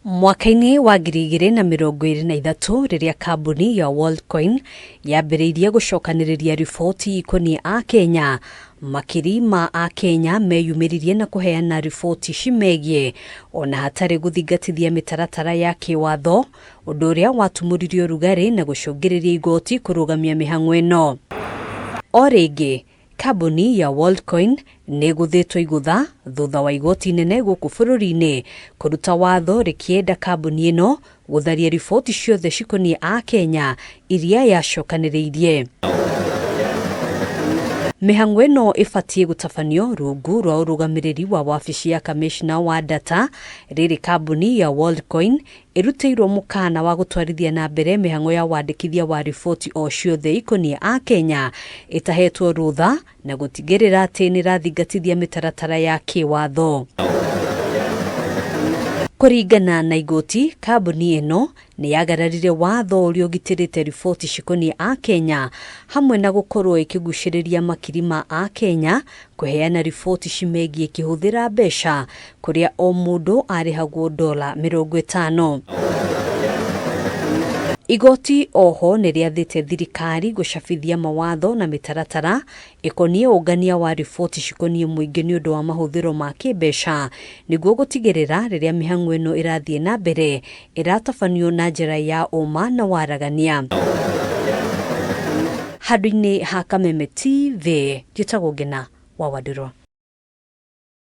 Mwaka-ini wa 2023 riria kambuni ya Worldcoin yambiriirie gucokaniriria riboti ikoni AKENYA, makiri ma AKENYA meyumiririe na kuheana riboti cimegie ona hatari guthingatithia mitaratara ya kiwatho, undu uria watumuririo rugari na gucungiriria igoti kurugamia mihang'o ino. O ringi kambuni ya Worldcoin ni guthitwo Igutha thutha wa igoti inene guku bururi-ini kuruta watho rikienda kambuni ino gutharia riboti ciothe CIKONII AKENYA iria yacokaniriirie. Mihang'o ino ibatie gutabanio rungu rwa urugamiriri wa wabici ya kamishna wa data. Riri kambuni ya Worldcoin irutiirwo mukana wa gutwarithia na mbere mihang'o ya wandikithia wa riboti o ciothe IKONII AKENYA itahetwo rutha na gutigirira ati ni rathingatithia mitaratara ya kiwatho. Kuringana na igoti, kambuni ino ni yagararire watho uria ugitirite riboti CIKONII AKENYA hamwe na gukorwo ikiguciriria makiri ma AKENYA kuheana riboti cimegie kihuthira mbeca kuria o mundu arihagwo $50. Igoti oho ni riathite thirikari gucabithia mawatho na mitaratara ikonie ungania wa riboti CIKONII muingi ni undu wa mahuthiro ma kimbeca niguo gutigirira riria mihang'o ino irathie na mbere iratabanio na njira ya uma na waragania. Handu-ini ha Kameme TV, njitagwo Ngina wa Wadiro.